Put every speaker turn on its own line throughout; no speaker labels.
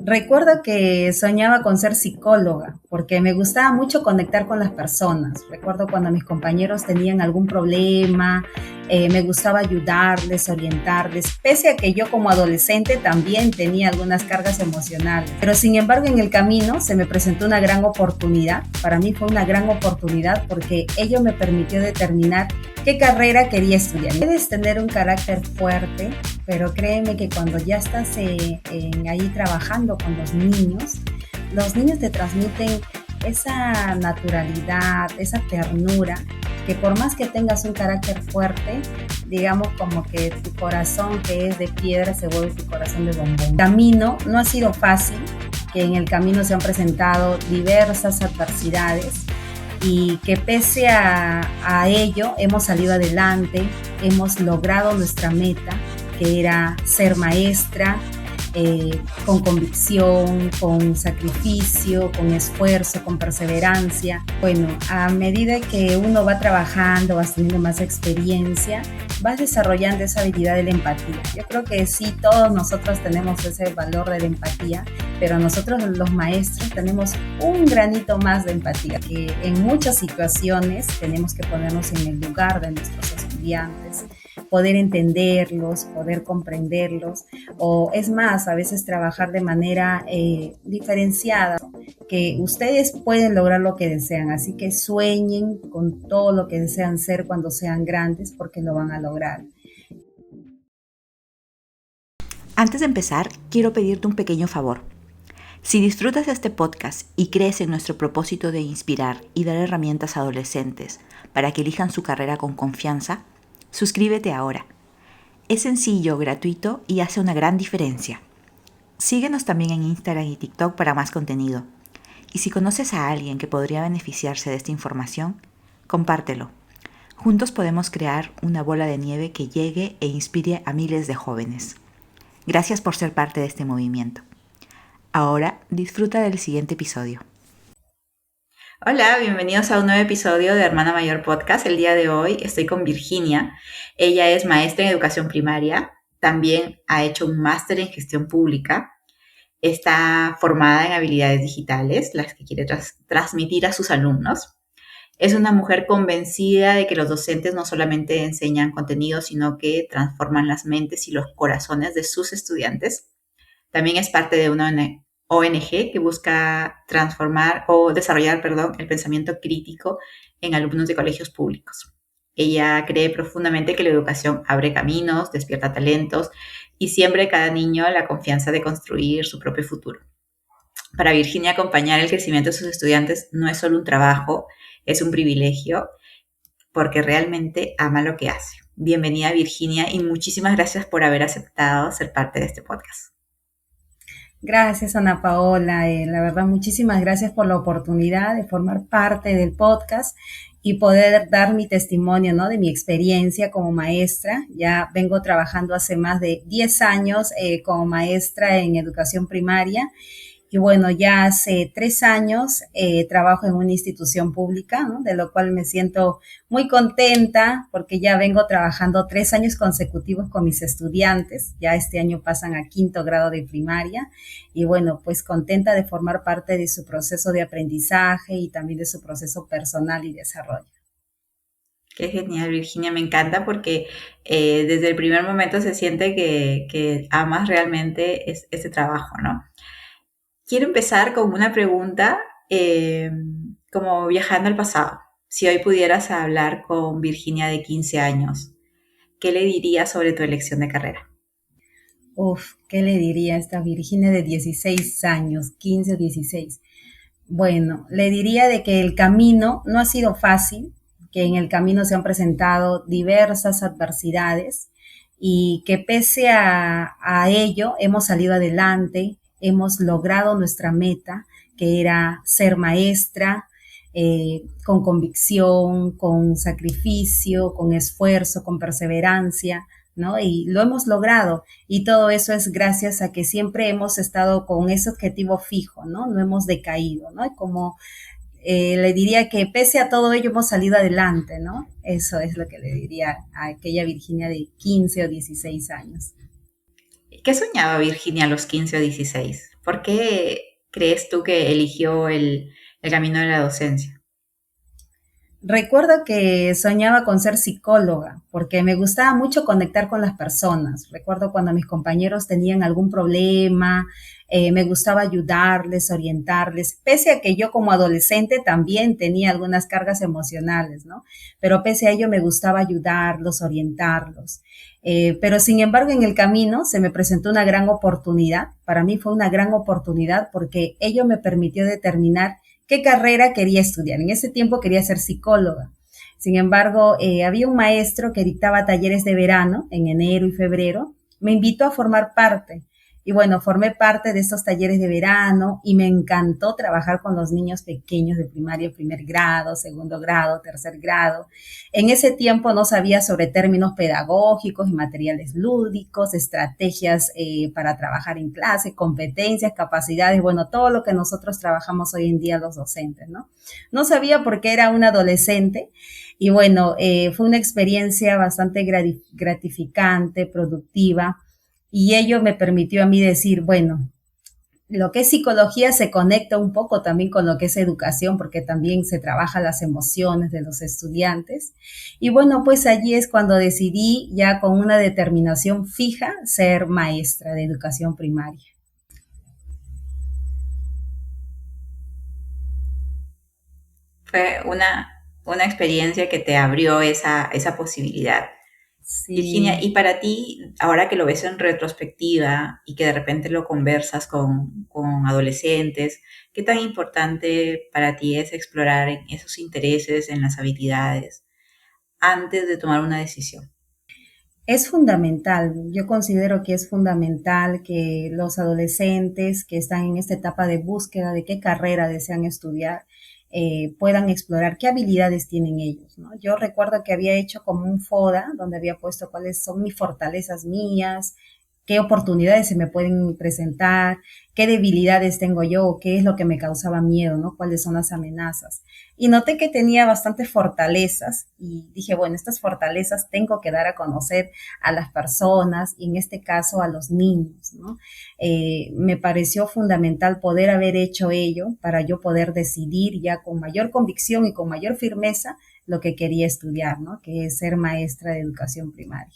Recuerdo que soñaba con ser psicóloga porque me gustaba mucho conectar con las personas. Recuerdo cuando mis compañeros tenían algún problema, me gustaba ayudarles, orientarles, pese a que yo como adolescente también tenía algunas cargas emocionales. Pero sin embargo en el camino se me presentó una gran oportunidad. Para mí fue una gran oportunidad porque ello me permitió determinar qué carrera quería estudiar. Puedes tener un carácter fuerte, pero créeme que cuando ya estás ahí trabajando con los niños te transmiten esa naturalidad, esa ternura, que por más que tengas un carácter fuerte, digamos como que tu corazón que es de piedra se vuelve tu corazón de bombón. El camino no ha sido fácil, que en el camino se han presentado diversas adversidades, y que pese a ello hemos salido adelante, hemos logrado nuestra meta, que era ser maestra, con convicción, con sacrificio, con esfuerzo, con perseverancia. Bueno, a medida que uno va trabajando, vas teniendo más experiencia, vas desarrollando esa habilidad de la empatía. Yo creo que sí, todos nosotros tenemos ese valor de la empatía, pero nosotros los maestros tenemos un granito más de empatía, que en muchas situaciones tenemos que ponernos en el lugar de nuestros estudiantes, poder entenderlos, poder comprenderlos, o es más, a veces trabajar de manera diferenciada, que ustedes pueden lograr lo que desean, así que sueñen con todo lo que desean ser cuando sean grandes, porque lo van a lograr.
Antes de empezar, quiero pedirte un pequeño favor. Si disfrutas de este podcast y crees en nuestro propósito de inspirar y dar herramientas a adolescentes para que elijan su carrera con confianza, suscríbete ahora. Es sencillo, gratuito y hace una gran diferencia. Síguenos también en Instagram y TikTok para más contenido. Y si conoces a alguien que podría beneficiarse de esta información, compártelo. Juntos podemos crear una bola de nieve que llegue e inspire a miles de jóvenes. Gracias por ser parte de este movimiento. Ahora disfruta del siguiente episodio. Hola, bienvenidos a un nuevo episodio de Hermana Mayor Podcast. El día de hoy estoy con Virginia. Ella es maestra en educación primaria. También ha hecho un máster en gestión pública. Está formada en habilidades digitales, las que quiere transmitir a sus alumnos. Es una mujer convencida de que los docentes no solamente enseñan contenido, sino que transforman las mentes y los corazones de sus estudiantes. También es parte de una ONG que busca transformar o desarrollar, el pensamiento crítico en alumnos de colegios públicos. Ella cree profundamente que la educación abre caminos, despierta talentos y siembra en cada niño la confianza de construir su propio futuro. Para Virginia, acompañar el crecimiento de sus estudiantes no es solo un trabajo, es un privilegio, porque realmente ama lo que hace. Bienvenida, Virginia, y muchísimas gracias por haber aceptado ser parte de este podcast.
Gracias, Ana Paola. La verdad, muchísimas gracias por la oportunidad de formar parte del podcast y poder dar mi testimonio, ¿no?, de mi experiencia como maestra. Ya vengo trabajando hace más de 10 años como maestra en educación primaria. Y bueno, ya hace 3 años trabajo en una institución pública, ¿no?, de lo cual me siento muy contenta porque ya vengo trabajando 3 años consecutivos con mis estudiantes. Ya este año pasan a 5º grado de primaria. Y bueno, pues contenta de formar parte de su proceso de aprendizaje y también de su proceso personal y desarrollo.
Qué genial, Virginia, me encanta porque desde el primer momento se siente que amas realmente este trabajo, ¿no? Quiero empezar con una pregunta, como viajando al pasado. Si hoy pudieras hablar con Virginia de 15 años, ¿qué le dirías sobre tu elección de carrera?
Uf, ¿qué le diría a esta Virginia de 16 años, 15 o 16? Bueno, le diría de que el camino no ha sido fácil, que en el camino se han presentado diversas adversidades y que pese a ello hemos salido adelante, hemos logrado nuestra meta, que era ser maestra, con convicción, con sacrificio, con esfuerzo, con perseverancia, ¿no? Y lo hemos logrado. Y todo eso es gracias a que siempre hemos estado con ese objetivo fijo, ¿no? No hemos decaído, ¿no? Y como le diría que pese a todo ello hemos salido adelante, ¿no? Eso es lo que le diría a aquella Virginia de 15 o 16 años.
¿Qué soñaba Virginia a los 15 o 16? ¿Por qué crees tú que eligió el camino de la docencia?
Recuerdo que soñaba con ser psicóloga porque me gustaba mucho conectar con las personas. Recuerdo cuando mis compañeros tenían algún problema, me gustaba ayudarles, orientarles, pese a que yo como adolescente también tenía algunas cargas emocionales, ¿no? Pero pese a ello me gustaba ayudarlos, orientarlos. Pero sin embargo en el camino se me presentó una gran oportunidad. Para mí fue una gran oportunidad porque ello me permitió determinar qué carrera quería estudiar. En ese tiempo quería ser psicóloga. Sin embargo, había un maestro que dictaba talleres de verano en enero y febrero. Me invitó a formar parte. Y bueno, formé parte de estos talleres de verano y me encantó trabajar con los niños pequeños de primaria, primer grado, segundo grado, tercer grado. En ese tiempo no sabía sobre términos pedagógicos y materiales lúdicos, estrategias para trabajar en clase, competencias, capacidades, bueno, todo lo que nosotros trabajamos hoy en día los docentes, ¿no? No sabía por qué era una adolescente y bueno, fue una experiencia bastante gratificante, productiva y ello me permitió a mí decir, bueno, lo que es psicología se conecta un poco también con lo que es educación, porque también se trabaja las emociones de los estudiantes. Y bueno, pues allí es cuando decidí ya con una determinación fija ser maestra de educación primaria.
Fue una experiencia que te abrió esa posibilidad. Virginia,
Sí,
y para ti, ahora que lo ves en retrospectiva y que de repente lo conversas con adolescentes, ¿qué tan importante para ti es explorar en esos intereses, en las habilidades, antes de tomar una decisión?
es fundamental. Yo considero que es fundamental que los adolescentes que están en esta etapa de búsqueda de qué carrera desean estudiar, puedan explorar qué habilidades tienen ellos, ¿no? Yo recuerdo que había hecho como un FODA donde había puesto cuáles son mis fortalezas mías, qué oportunidades se me pueden presentar, qué debilidades tengo yo, qué es lo que me causaba miedo, ¿no? Cuáles son las amenazas. Y noté que tenía bastantes fortalezas y dije, bueno, estas fortalezas tengo que dar a conocer a las personas y en este caso a los niños, ¿no? Me pareció fundamental poder haber hecho ello para yo poder decidir ya con mayor convicción y con mayor firmeza lo que quería estudiar, ¿no? Que es ser maestra de educación primaria.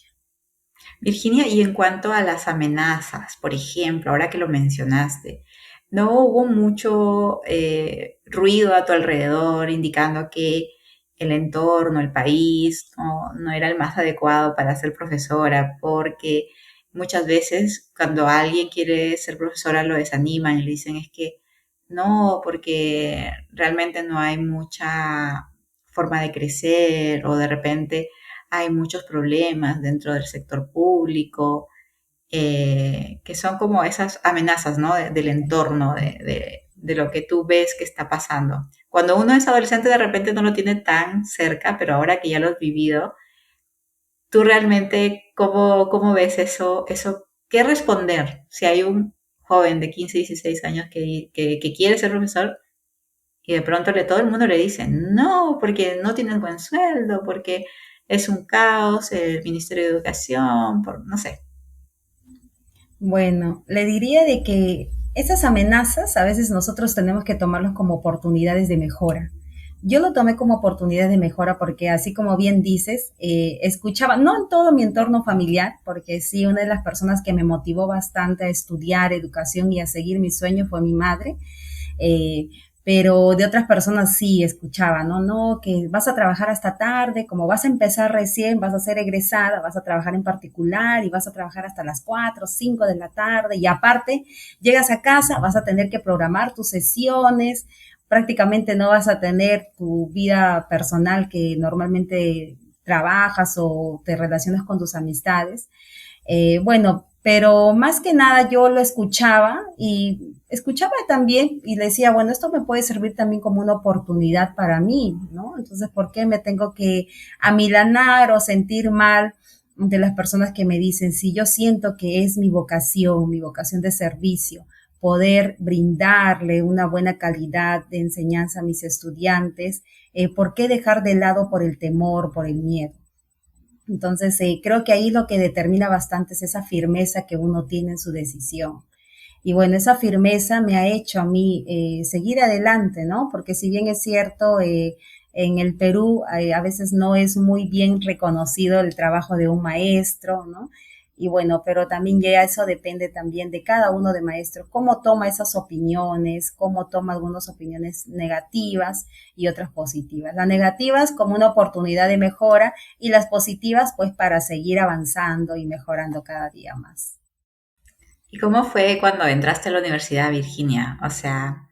Virginia, y en cuanto a las amenazas, por ejemplo, ahora que lo mencionaste, ¿no hubo mucho ruido a tu alrededor indicando que el entorno, el país, no era el más adecuado para ser profesora? Porque muchas veces cuando alguien quiere ser profesora lo desaniman y le dicen es que no, porque realmente no hay mucha forma de crecer o de repente hay muchos problemas dentro del sector público, que son como esas amenazas, ¿no? Del entorno, de lo que tú ves que está pasando. Cuando uno es adolescente de repente no lo tiene tan cerca, pero ahora que ya lo has vivido, tú realmente, ¿cómo ves eso? ¿Qué responder si hay un joven de 15, 16 años que quiere ser profesor y de pronto todo el mundo le dice, no, porque no tienes buen sueldo, porque es un caos el Ministerio de Educación, no sé.
Bueno, le diría de que esas amenazas a veces nosotros tenemos que tomarlos como oportunidades de mejora. Yo lo tomé como oportunidad de mejora porque así como bien dices, escuchaba, no en todo mi entorno familiar, porque sí, una de las personas que me motivó bastante a estudiar educación y a seguir mi sueño fue mi madre. Eh, pero de otras personas sí escuchaba, ¿no? No, que vas a trabajar hasta tarde, como vas a empezar recién, vas a ser egresada, vas a trabajar en particular y vas a trabajar hasta las 4, 5 de la tarde y aparte llegas a casa, vas a tener que programar tus sesiones, prácticamente no vas a tener tu vida personal que normalmente trabajas o te relacionas con tus amistades. Bueno, pero más que nada yo lo escuchaba y escuchaba también y le decía, bueno, esto me puede servir también como una oportunidad para mí, ¿no? Entonces, ¿por qué me tengo que amilanar o sentir mal de las personas que me dicen, si yo siento que es mi vocación de servicio, poder brindarle una buena calidad de enseñanza a mis estudiantes, ¿por qué dejar de lado por el temor, por el miedo? Entonces, creo que ahí lo que determina bastante es esa firmeza que uno tiene en su decisión. Y bueno, esa firmeza me ha hecho a mí seguir adelante, ¿no? Porque si bien es cierto, en el Perú a veces no es muy bien reconocido el trabajo de un maestro, ¿no? Y bueno, pero también ya eso depende también de cada uno de maestro, cómo toma esas opiniones, cómo toma algunas opiniones negativas y otras positivas. Las negativas como una oportunidad de mejora y las positivas pues para seguir avanzando y mejorando cada día más.
¿Y cómo fue cuando entraste a la Universidad de Virginia? O sea,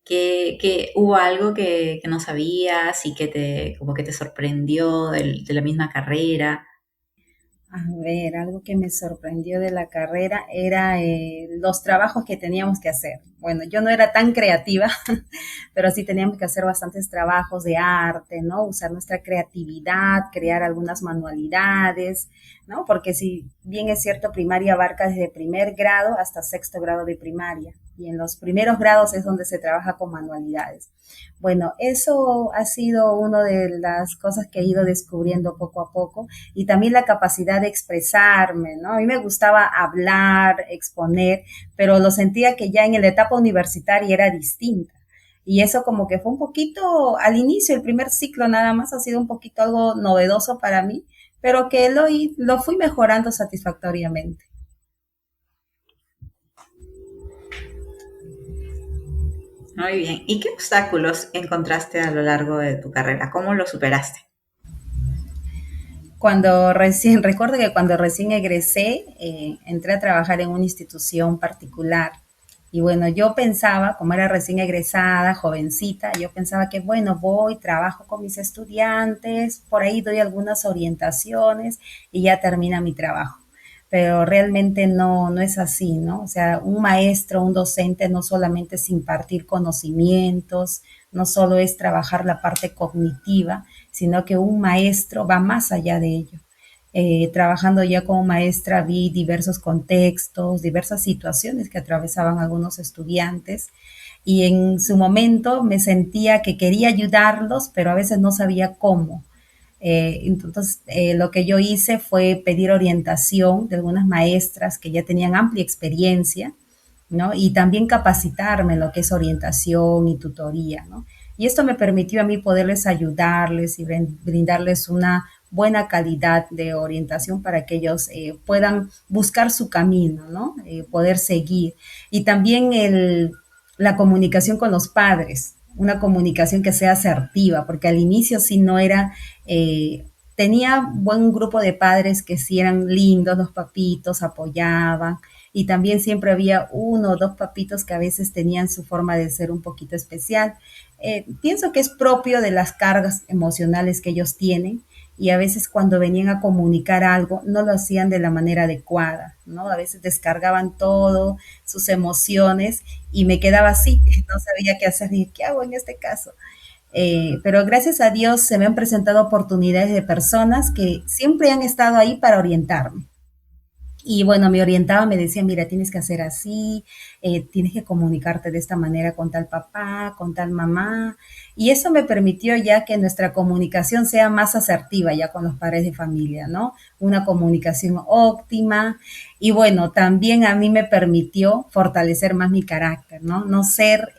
¿qué hubo algo que no sabías y que como que te sorprendió de la misma carrera?
A ver, algo que me sorprendió de la carrera era los trabajos que teníamos que hacer. Bueno, yo no era tan creativa, pero sí teníamos que hacer bastantes trabajos de arte, ¿no? Usar nuestra creatividad, crear algunas manualidades, ¿no? Porque si bien es cierto, primaria abarca desde primer grado hasta sexto grado de primaria. Y en los primeros grados es donde se trabaja con manualidades. Bueno, eso ha sido una de las cosas que he ido descubriendo poco a poco y también la capacidad de expresarme, ¿no? A mí me gustaba hablar, exponer, pero lo sentía que ya en la etapa universitaria era distinta. Y eso como que fue un poquito, al inicio, el primer ciclo nada más ha sido un poquito algo novedoso para mí, pero que lo fui mejorando satisfactoriamente.
Muy bien. ¿Y qué obstáculos encontraste a lo largo de tu carrera? ¿Cómo lo superaste?
Recuerdo que cuando recién egresé, entré a trabajar en una institución particular. Y bueno, yo pensaba, como era recién egresada, jovencita, yo pensaba que, bueno, voy, trabajo con mis estudiantes, por ahí doy algunas orientaciones y ya termina mi trabajo. Pero realmente no es así, ¿no? O sea, un maestro, un docente no solamente es impartir conocimientos, no solo es trabajar la parte cognitiva, sino que un maestro va más allá de ello. Trabajando ya como maestra vi diversos contextos, diversas situaciones que atravesaban algunos estudiantes y en su momento me sentía que quería ayudarlos, pero a veces no sabía cómo. Lo que yo hice fue pedir orientación de algunas maestras que ya tenían amplia experiencia, ¿no? Y también capacitarme en lo que es orientación y tutoría, ¿no? Y esto me permitió a mí poderles ayudarles y brindarles una buena calidad de orientación para que ellos puedan buscar su camino, ¿no? Poder seguir. Y también la comunicación con los padres, una comunicación que sea asertiva, porque al inicio sí no era, tenía buen grupo de padres que sí eran lindos, los papitos apoyaban, y también siempre había uno o dos papitos que a veces tenían su forma de ser un poquito especial. Pienso que es propio de las cargas emocionales que ellos tienen y a veces cuando venían a comunicar algo no lo hacían de la manera adecuada, ¿no? A veces descargaban todo, sus emociones y me quedaba así, no sabía qué hacer ni qué hago en este caso. Pero gracias a Dios se me han presentado oportunidades de personas que siempre han estado ahí para orientarme. Y bueno, me orientaba, me decía, mira, tienes que hacer así, tienes que comunicarte de esta manera con tal papá, con tal mamá. Y eso me permitió ya que nuestra comunicación sea más asertiva ya con los padres de familia, ¿no? Una comunicación óptima. Y bueno, también a mí me permitió fortalecer más mi carácter, ¿no? No ser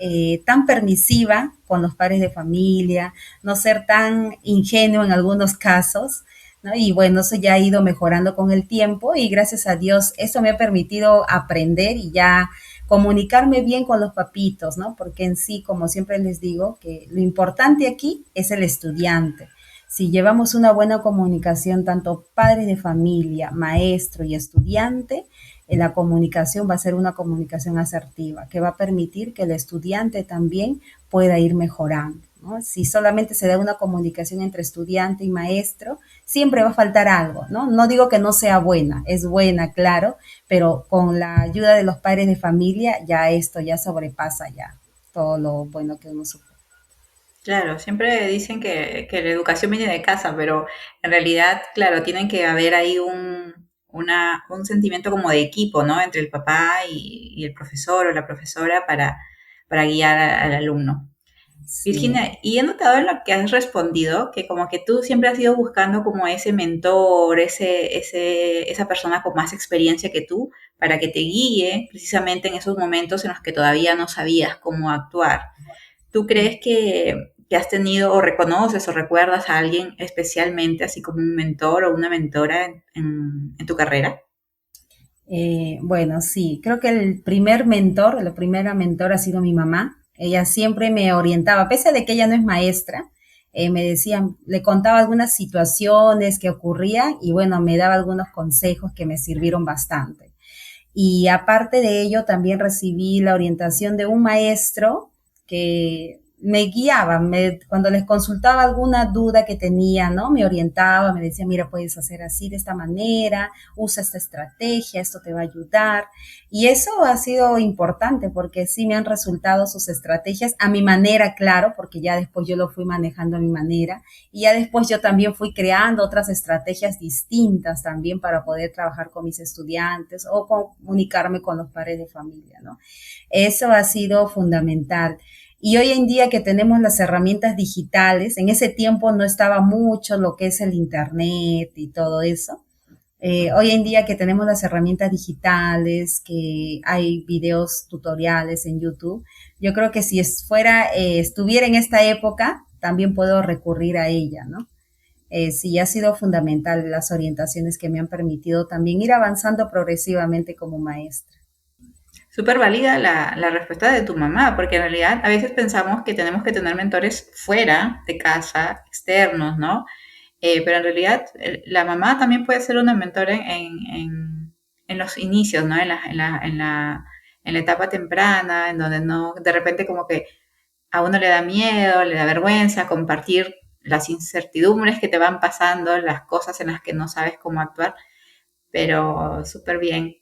tan permisiva con los padres de familia, no ser tan ingenuo en algunos casos, ¿no? Y bueno, eso ya ha ido mejorando con el tiempo y gracias a Dios eso me ha permitido aprender y ya comunicarme bien con los papitos, ¿no? Porque en sí, como siempre les digo, que lo importante aquí es el estudiante. Si llevamos una buena comunicación, tanto padres de familia, maestro y estudiante, la comunicación va a ser una comunicación asertiva, que va a permitir que el estudiante también pueda ir mejorando, ¿no? Si solamente se da una comunicación entre estudiante y maestro, siempre va a faltar algo, ¿no? No digo que no sea buena, es buena, claro, pero con la ayuda de los padres de familia ya esto ya sobrepasa ya todo lo bueno que uno supo.
Claro, siempre dicen que la educación viene de casa, pero en realidad, claro, tienen que haber ahí un sentimiento como de equipo, ¿no? Entre el papá y el profesor o la profesora para guiar al alumno.
Sí.
Virginia, y he notado en lo que has respondido que como que tú siempre has ido buscando como ese mentor, esa persona con más experiencia que tú para que te guíe precisamente en esos momentos en los que todavía no sabías cómo actuar. ¿Tú crees que has tenido o reconoces o recuerdas a alguien especialmente, así como un mentor o una mentora en tu carrera?
Bueno, sí, creo que el primer mentor, la primera mentora ha sido mi mamá. Ella siempre me orientaba, pese a de que ella no es maestra, me decía, le contaba algunas situaciones que ocurrían y bueno, me daba algunos consejos que me sirvieron bastante. Y aparte de ello, también recibí la orientación de un maestro que me guiaba, cuando les consultaba alguna duda que tenía, ¿no? Me orientaba, me decía, mira, puedes hacer así, de esta manera, usa esta estrategia, esto te va a ayudar. Y eso ha sido importante porque sí me han resultado sus estrategias a mi manera, claro, porque ya después yo lo fui manejando a mi manera y ya después yo también fui creando otras estrategias distintas también para poder trabajar con mis estudiantes o comunicarme con los padres de familia, ¿no? Eso ha sido fundamental. Y hoy en día que tenemos las herramientas digitales, en ese tiempo no estaba mucho lo que es el Internet y todo eso. Hoy en día que tenemos las herramientas digitales, que hay videos tutoriales en YouTube, yo creo que si estuviera en esta época, también puedo recurrir a ella, ¿no? Sí, ha sido fundamental las orientaciones que me han permitido también ir avanzando progresivamente como maestra.
Súper válida la respuesta de tu mamá, porque en realidad a veces pensamos que tenemos que tener mentores fuera de casa, externos, ¿no? Pero en realidad la mamá también puede ser una mentora en los inicios, ¿no? En la etapa temprana, en donde no, de repente como que a uno le da miedo, le da vergüenza compartir las incertidumbres que te van pasando, las cosas en las que no sabes cómo actuar, pero súper bien.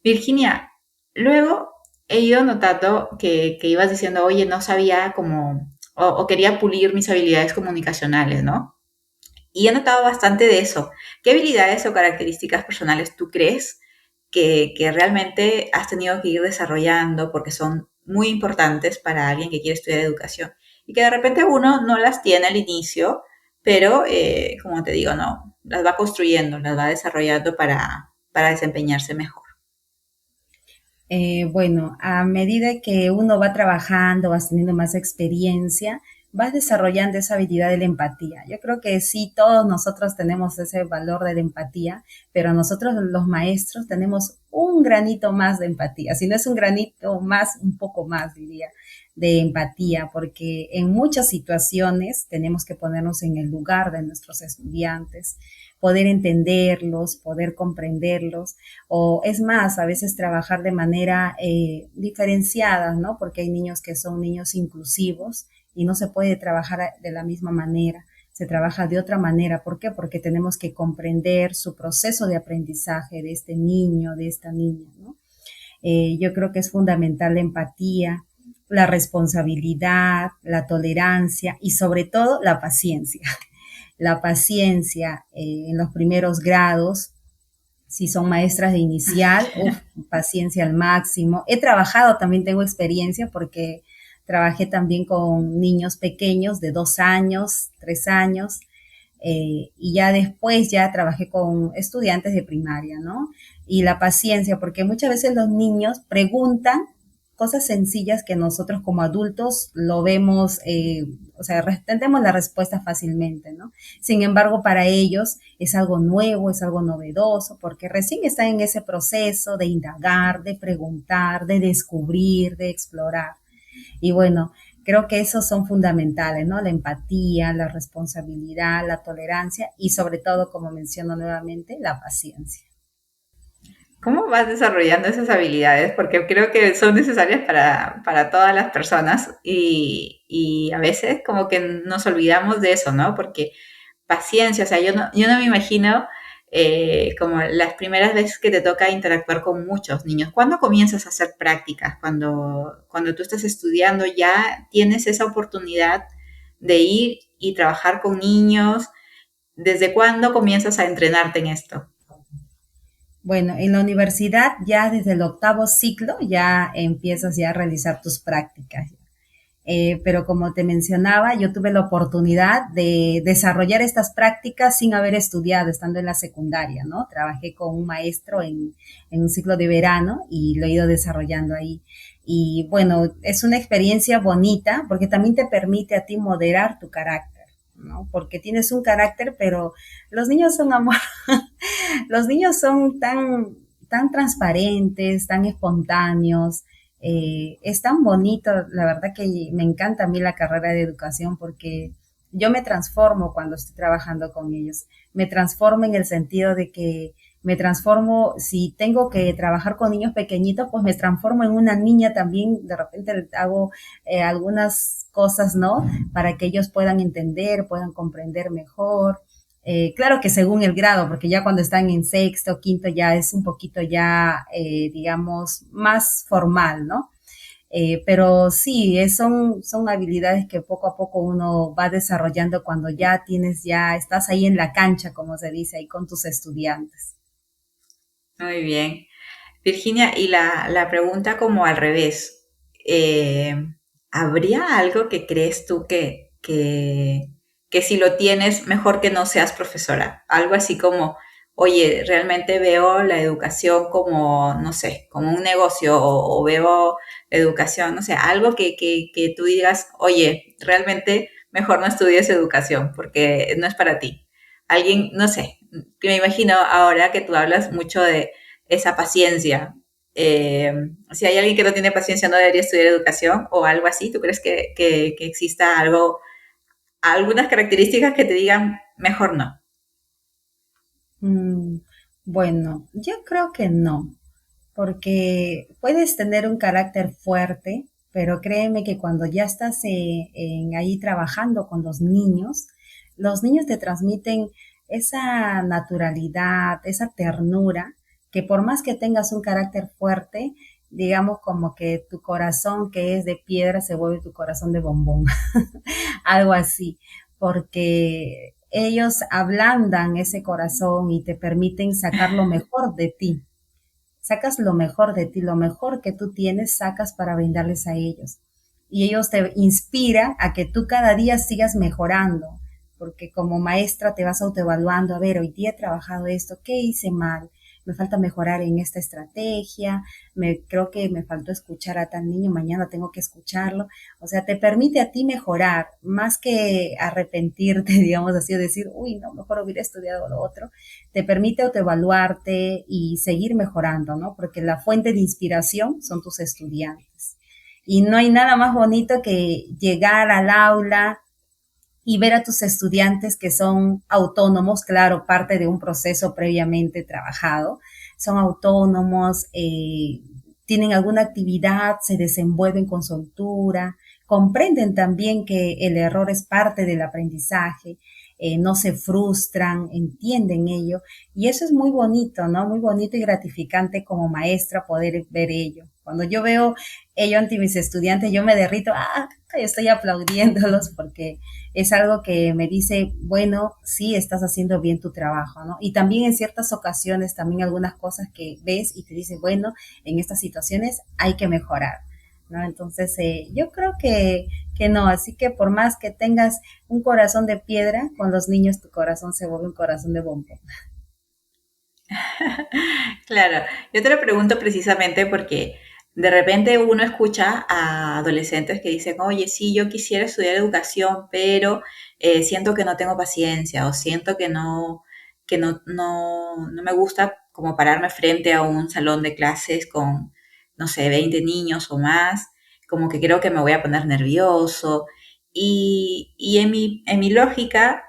Virginia, luego he ido notando que ibas diciendo, oye, no sabía cómo, o quería pulir mis habilidades comunicacionales, ¿no? Y he notado bastante de eso. ¿Qué habilidades o características personales tú crees que realmente has tenido que ir desarrollando porque son muy importantes para alguien que quiere estudiar educación? Y que de repente uno no las tiene al inicio, pero como te digo, no, las va construyendo, las va desarrollando para desempeñarse mejor.
Bueno, a medida que uno va trabajando, vas teniendo más experiencia, vas desarrollando esa habilidad de la empatía. Yo creo que sí, todos nosotros tenemos ese valor de la empatía, pero nosotros los maestros tenemos un granito más de empatía. Si no es un granito más, un poco más, diría, de empatía, porque en muchas situaciones tenemos que ponernos en el lugar de nuestros estudiantes, poder entenderlos, poder comprenderlos o es más, a veces trabajar de manera diferenciada, ¿no? Porque hay niños que son niños inclusivos y no se puede trabajar de la misma manera, se trabaja de otra manera. ¿Por qué? Porque tenemos que comprender su proceso de aprendizaje de este niño, de esta niña, ¿no? Yo creo que es fundamental la empatía, la responsabilidad, la tolerancia y sobre todo la paciencia. La paciencia en los primeros grados, si son maestras de inicial, paciencia al máximo. He trabajado, también tengo experiencia porque trabajé también con niños pequeños de 2 años, 3 años, y ya después ya trabajé con estudiantes de primaria, ¿no? Y la paciencia, porque muchas veces los niños preguntan cosas sencillas que nosotros como adultos lo vemos, o sea, entendemos la respuesta fácilmente, ¿no? Sin embargo, para ellos es algo nuevo, es algo novedoso, porque recién están en ese proceso de indagar, de preguntar, de descubrir, de explorar. Y bueno, creo que esos son fundamentales, ¿no? La empatía, la responsabilidad, la tolerancia y sobre todo, como menciono nuevamente, la paciencia.
¿Cómo vas desarrollando esas habilidades? Porque creo que son necesarias para todas las personas y a veces como que nos olvidamos de eso, ¿no? Porque paciencia, o sea, yo no me imagino como las primeras veces que te toca interactuar con muchos niños. ¿Cuándo comienzas a hacer prácticas? Cuando tú estás estudiando ya tienes esa oportunidad de ir y trabajar con niños. ¿Desde cuándo comienzas a entrenarte en esto?
Bueno, en la universidad ya desde el octavo ciclo ya empiezas ya a realizar tus prácticas. pero como te mencionaba, yo tuve la oportunidad de desarrollar estas prácticas sin haber estudiado, estando en la secundaria, ¿no? Trabajé con un maestro en un ciclo de verano y lo he ido desarrollando ahí. Y bueno, es una experiencia bonita porque también te permite a ti moderar tu carácter, ¿no? Porque tienes un carácter, pero los niños son amor, los niños son tan transparentes, tan espontáneos, es tan bonito, la verdad que me encanta a mí la carrera de educación porque yo me transformo cuando estoy trabajando con ellos. Me transformo en el sentido de que me transformo, si tengo que trabajar con niños pequeñitos, pues me transformo en una niña también, de repente hago algunas cosas, ¿no? Para que ellos puedan entender, puedan comprender mejor. Claro que según el grado, porque ya cuando están en sexto, quinto, ya es un poquito ya, digamos, más formal, ¿no? Pero sí, son habilidades que poco a poco uno va desarrollando cuando estás ahí en la cancha, como se dice, ahí con tus estudiantes.
Muy bien. Virginia, y la pregunta como al revés, eh, ¿habría algo que crees tú que si lo tienes, mejor que no seas profesora? Algo así como, oye, realmente veo la educación como, no sé, como un negocio o veo la educación, no sé, algo que tú digas, oye, realmente mejor no estudies educación porque no es para ti. Alguien, no sé, que me imagino ahora que tú hablas mucho de esa paciencia. Eh, si hay alguien que no tiene paciencia, no debería estudiar educación o algo así. ¿Tú crees que exista algo, algunas características que te digan mejor no?
Mm, bueno, yo creo que no, porque puedes tener un carácter fuerte, pero créeme que cuando ya estás ahí trabajando con los niños te transmiten esa naturalidad, esa ternura, que por más que tengas un carácter fuerte, digamos como que tu corazón que es de piedra se vuelve tu corazón de bombón, algo así, porque ellos ablandan ese corazón y te permiten sacar lo mejor de ti. Sacas lo mejor de ti, lo mejor que tú tienes, sacas para brindarles a ellos. Y ellos te inspiran a que tú cada día sigas mejorando, porque como maestra te vas autoevaluando, a ver, hoy día he trabajado esto, ¿qué hice mal? Me falta mejorar en esta estrategia, creo que me faltó escuchar a tal niño, mañana tengo que escucharlo. O sea, te permite a ti mejorar, más que arrepentirte, digamos así, o decir, uy, no, mejor hubiera estudiado lo otro. Te permite autoevaluarte y seguir mejorando, ¿no? Porque la fuente de inspiración son tus estudiantes. Y no hay nada más bonito que llegar al aula y ver a tus estudiantes que son autónomos, claro, parte de un proceso previamente trabajado, son autónomos, tienen alguna actividad, se desenvuelven con soltura, comprenden también que el error es parte del aprendizaje, no se frustran, entienden ello, y eso es muy bonito, ¿no? Muy bonito y gratificante como maestra poder ver ello. Cuando yo veo ello ante mis estudiantes, yo me derrito, estoy aplaudiéndolos porque es algo que me dice, bueno, sí, estás haciendo bien tu trabajo, ¿no? Y también en ciertas ocasiones, también algunas cosas que ves y te dice, bueno, en estas situaciones hay que mejorar, ¿no? Entonces, yo creo que no, así que por más que tengas un corazón de piedra, con los niños tu corazón se vuelve un corazón de bombón.
Claro, yo te lo pregunto precisamente porque de repente uno escucha a adolescentes que dicen, oye, sí, yo quisiera estudiar educación, pero siento que no tengo paciencia o siento que no me gusta como pararme frente a un salón de clases con, no sé, 20 niños o más, como que creo que me voy a poner nervioso. Y en mi lógica,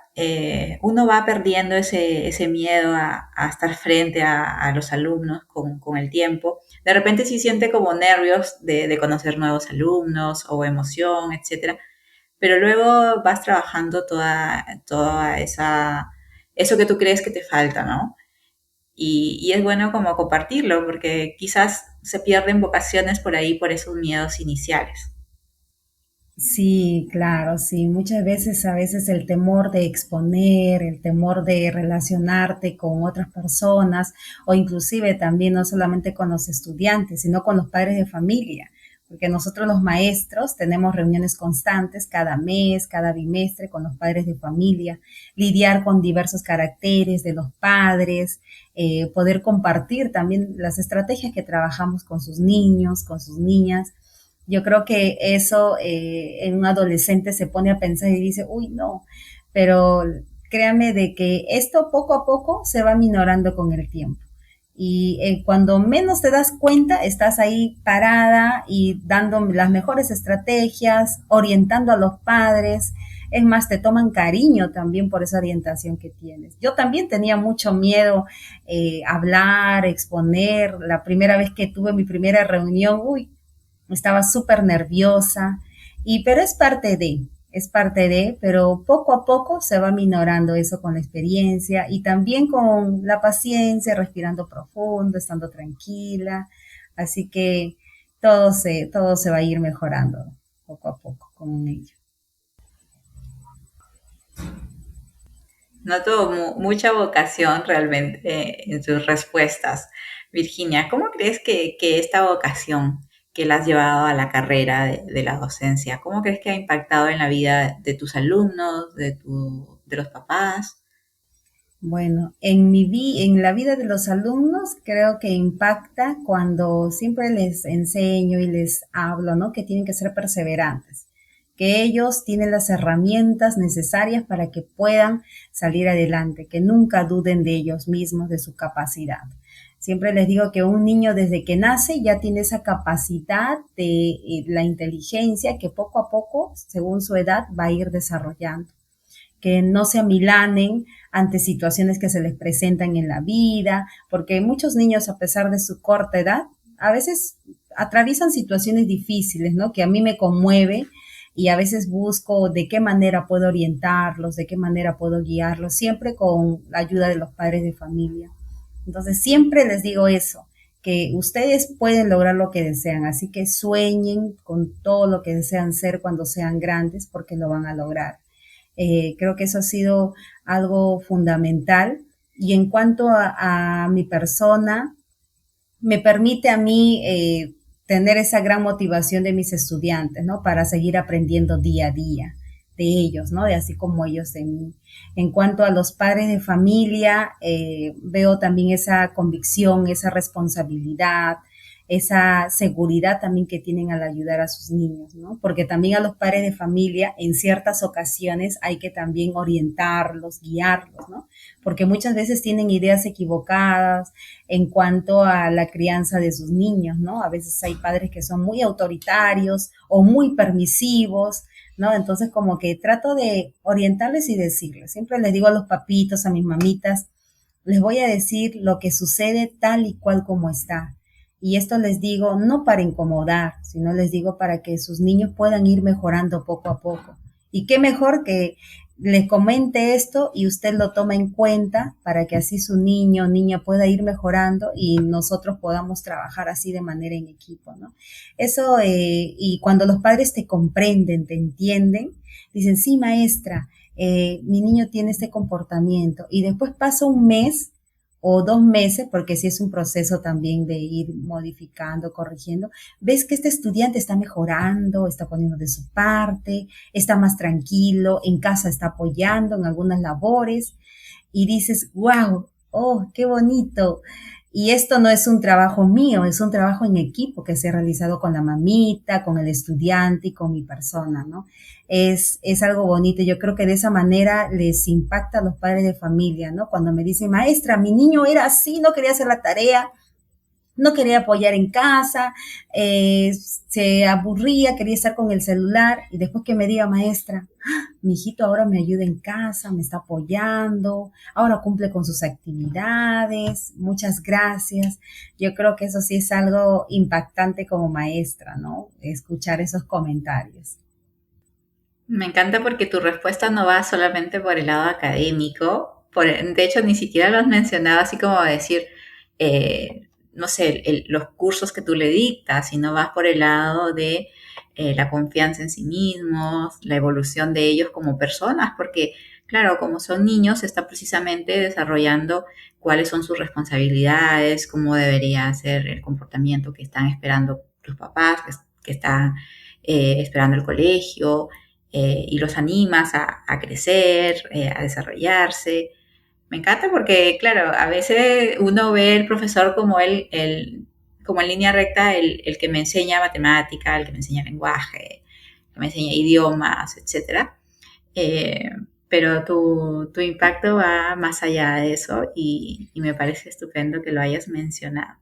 uno va perdiendo ese miedo a estar frente a los alumnos con el tiempo. De repente sí siente como nervios de conocer nuevos alumnos o emoción, etcétera, pero luego vas trabajando toda eso que tú crees que te falta, ¿no? Y es bueno como compartirlo porque quizás se pierden vocaciones por ahí por esos miedos iniciales.
Sí, claro, sí. Muchas veces, a veces el temor de exponer, el temor de relacionarte con otras personas o inclusive también no solamente con los estudiantes, sino con los padres de familia. porque nosotros los maestros tenemos reuniones constantes cada mes, cada bimestre con los padres de familia, lidiar con diversos caracteres de los padres, poder compartir también las estrategias que trabajamos con sus niños, con sus niñas. Yo creo que eso en un adolescente se pone a pensar y dice, uy, no, pero créame de que esto poco a poco se va minorando con el tiempo. Y cuando menos te das cuenta, estás ahí parada y dando las mejores estrategias, orientando a los padres. Es más, te toman cariño también por esa orientación que tienes. Yo también tenía mucho miedo hablar, exponer. La primera vez que tuve mi primera reunión, uy, estaba súper nerviosa, pero es parte de, pero poco a poco se va minorando eso con la experiencia y también con la paciencia, respirando profundo, estando tranquila, así que todo se va a ir mejorando poco a poco con ello.
Noto mucha vocación realmente en sus respuestas. Virginia, ¿cómo crees que esta vocación que la has llevado a la carrera de la docencia, cómo crees que ha impactado en la vida de tus alumnos, de los papás?
Bueno, en la vida de los alumnos creo que impacta cuando siempre les enseño y les hablo, ¿no? Que tienen que ser perseverantes, que ellos tienen las herramientas necesarias para que puedan salir adelante, que nunca duden de ellos mismos, de su capacidad. Siempre les digo que un niño desde que nace ya tiene esa capacidad de la inteligencia que poco a poco, según su edad, va a ir desarrollando, que no se amilanen ante situaciones que se les presentan en la vida, porque muchos niños, a pesar de su corta edad, a veces atraviesan situaciones difíciles, ¿no? Que a mí me conmueve y a veces busco de qué manera puedo orientarlos, de qué manera puedo guiarlos, siempre con la ayuda de los padres de familia. Entonces, siempre les digo eso, que ustedes pueden lograr lo que desean, así que sueñen con todo lo que desean ser cuando sean grandes, porque lo van a lograr. Creo que eso ha sido algo fundamental. Y en cuanto a mi persona, me permite a mí tener esa gran motivación de mis estudiantes, ¿no? Para seguir aprendiendo día a día de ellos, ¿no? De así como ellos de mí. En cuanto a los padres de familia, veo también esa convicción, esa responsabilidad, esa seguridad también que tienen al ayudar a sus niños, ¿no? Porque también a los padres de familia en ciertas ocasiones hay que también orientarlos, guiarlos, ¿no? Porque muchas veces tienen ideas equivocadas en cuanto a la crianza de sus niños, ¿no? A veces hay padres que son muy autoritarios o muy permisivos, ¿no? Entonces como que trato de orientarles y decirles, siempre les digo a los papitos, a mis mamitas, les voy a decir lo que sucede tal y cual como está. Y esto les digo no para incomodar, sino les digo para que sus niños puedan ir mejorando poco a poco. Y qué mejor que les comente esto y usted lo toma en cuenta para que así su niño o niña pueda ir mejorando y nosotros podamos trabajar así de manera en equipo, ¿no? Eso, y cuando los padres te comprenden, te entienden, dicen, sí, maestra, mi niño tiene este comportamiento. Y después pasa un mes o 2 meses, porque sí es un proceso también de ir modificando, corrigiendo, ves que este estudiante está mejorando, está poniendo de su parte, está más tranquilo, en casa está apoyando en algunas labores y dices, wow, oh, qué bonito. Y esto no es un trabajo mío, es un trabajo en equipo que se ha realizado con la mamita, con el estudiante y con mi persona, ¿no? Es algo bonito. Yo creo que de esa manera les impacta a los padres de familia, ¿no? Cuando me dicen, maestra, mi niño era así, no quería hacer la tarea, no quería apoyar en casa, se aburría, quería estar con el celular y después que me diga, maestra, mi hijito ahora me ayuda en casa, me está apoyando, ahora cumple con sus actividades, muchas gracias. Yo creo que eso sí es algo impactante como maestra, ¿no? Escuchar esos comentarios.
Me encanta porque tu respuesta no va solamente por el lado académico, de hecho ni siquiera lo has mencionado así como decir, no sé, los cursos que tú le dictas, sino vas por el lado de la confianza en sí mismos, la evolución de ellos como personas, porque claro, como son niños, se está precisamente desarrollando cuáles son sus responsabilidades, cómo debería ser el comportamiento que están esperando los papás, que están esperando el colegio, y los animas a crecer, a desarrollarse. Me encanta porque, claro, a veces uno ve el profesor como como en línea recta, el que me enseña matemática, el que me enseña lenguaje, que me enseña idiomas, etcétera. Eh, pero tu impacto va más allá de eso y me parece estupendo que lo hayas mencionado.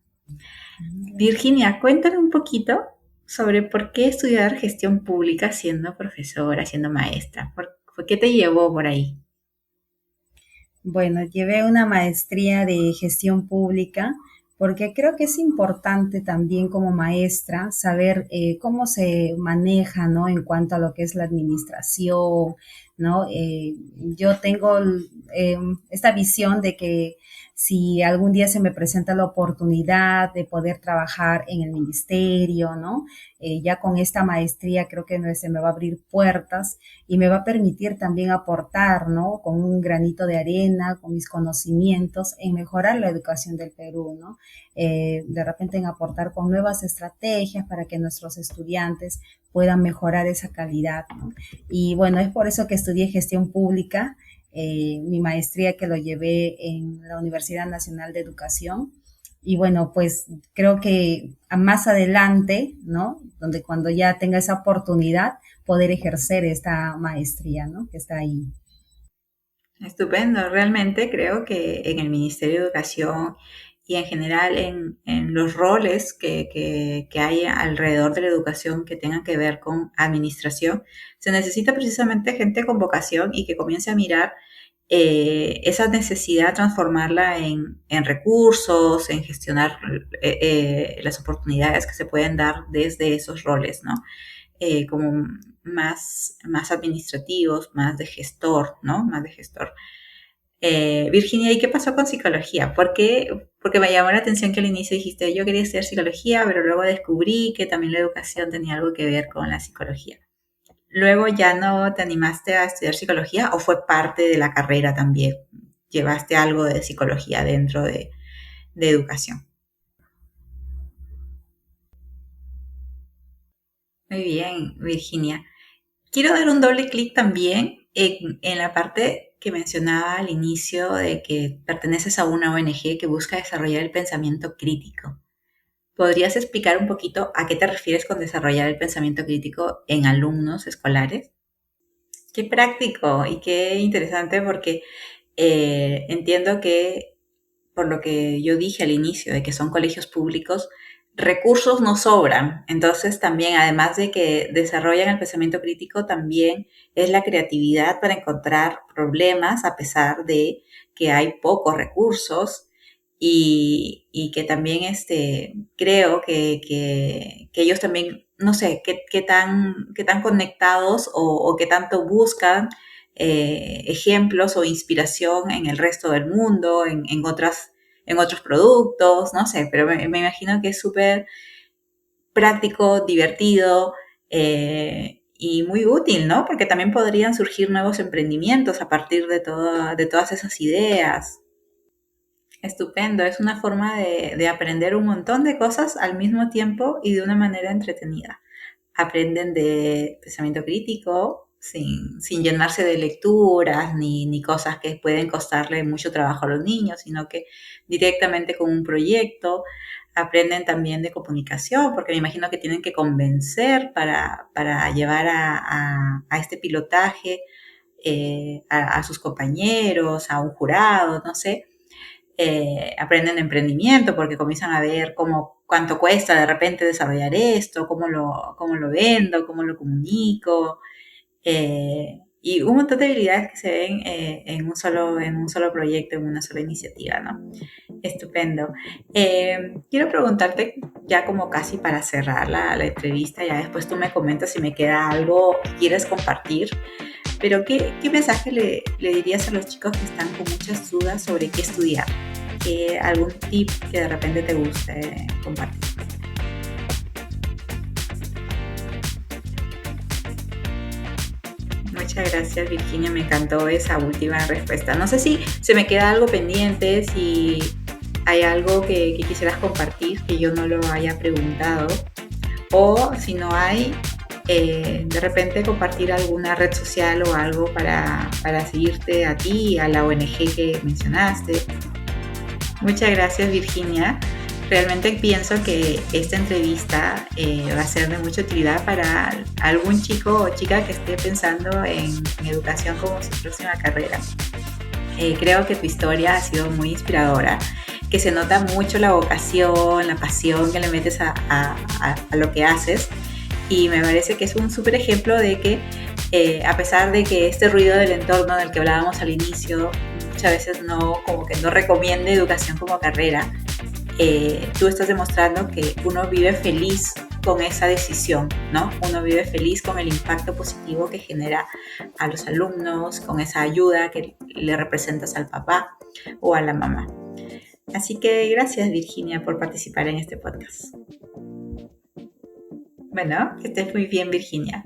Virginia, cuéntame un poquito sobre por qué estudiar gestión pública siendo profesora, siendo maestra. ¿Por qué te llevó por ahí?
Bueno, llevé una maestría de gestión pública porque creo que es importante también como maestra saber cómo se maneja, ¿no? En cuanto a lo que es la administración, ¿no? Yo tengo esta visión de que si algún día se me presenta la oportunidad de poder trabajar en el ministerio, ¿no? Ya con esta maestría creo que se me va a abrir puertas y me va a permitir también aportar, ¿no? Con un granito de arena, con mis conocimientos, en mejorar la educación del Perú, ¿no? De repente en aportar con nuevas estrategias para que nuestros estudiantes puedan mejorar esa calidad, ¿no? Y bueno, es por eso que estudié gestión pública, mi maestría que lo llevé en la Universidad Nacional de Educación. Y bueno, pues creo que más adelante, ¿no? Donde cuando ya tenga esa oportunidad, poder ejercer esta maestría, ¿no? Que está ahí.
Estupendo, realmente creo que en el Ministerio de Educación y en general en los roles que hay alrededor de la educación que tengan que ver con administración, se necesita precisamente gente con vocación y que comience a mirar esa necesidad, transformarla en recursos, en gestionar las oportunidades que se pueden dar desde esos roles, ¿no? Como más administrativos, más de gestor, ¿no? Más de gestor. Virginia, ¿y qué pasó con psicología? ¿Por qué? Porque me llamó la atención que al inicio dijiste, yo quería estudiar psicología, pero luego descubrí que también la educación tenía algo que ver con la psicología. ¿Luego ya no te animaste a estudiar psicología o fue parte de la carrera también? ¿Llevaste algo de psicología dentro de educación? Muy bien, Virginia. Quiero dar un doble clic también en la parte que mencionaba al inicio de que perteneces a una ONG que busca desarrollar el pensamiento crítico. ¿Podrías explicar un poquito a qué te refieres con desarrollar el pensamiento crítico en alumnos escolares? Qué práctico y qué interesante porque entiendo que, por lo que yo dije al inicio, de que son colegios públicos, recursos no sobran. Entonces también, además de que desarrollan el pensamiento crítico, también es la creatividad para encontrar problemas a pesar de que hay pocos recursos y que también creo que ellos también, no sé, qué tan conectados o qué tanto buscan ejemplos o inspiración en el resto del mundo, en otros productos, no sé, pero me imagino que es súper práctico, divertido y muy útil, ¿no? Porque también podrían surgir nuevos emprendimientos a partir de todas esas ideas. Estupendo, es una forma de aprender un montón de cosas al mismo tiempo y de una manera entretenida. Aprenden de pensamiento crítico sin llenarse de lecturas ni cosas que pueden costarle mucho trabajo a los niños, sino que directamente con un proyecto. Aprenden también de comunicación, porque me imagino que tienen que convencer para llevar a este pilotaje a sus compañeros, a un jurado, no sé. Aprenden emprendimiento porque comienzan a ver cuánto cuesta de repente desarrollar esto, cómo lo vendo, cómo lo comunico, y un montón de habilidades que se ven en un solo proyecto, en una sola iniciativa, ¿no? Estupendo. Quiero preguntarte ya como casi para cerrar la entrevista, ya después tú me comentas si me queda algo que quieres compartir, pero ¿qué mensaje le dirías a los chicos que están con muchas dudas sobre qué estudiar? ¿Algún tip que de repente te guste compartir? Muchas gracias, Virginia, me encantó esa última respuesta. No sé si se me queda algo pendiente, si hay algo que quisieras compartir que yo no lo haya preguntado, o si no hay, de repente compartir alguna red social o algo para seguirte a ti y a la ONG que mencionaste. Muchas gracias, Virginia. Realmente pienso que esta entrevista va a ser de mucha utilidad para algún chico o chica que esté pensando en educación como su próxima carrera. Creo que tu historia ha sido muy inspiradora, que se nota mucho la vocación, la pasión que le metes a lo que haces, y me parece que es un súper ejemplo de que a pesar de que este ruido del entorno del que hablábamos al inicio muchas veces no recomiende educación como carrera, tú estás demostrando que uno vive feliz con esa decisión, ¿no? Uno vive feliz con el impacto positivo que genera a los alumnos, con esa ayuda que le representas al papá o a la mamá. Así que gracias, Virginia, por participar en este podcast. Bueno, que estés muy bien, Virginia.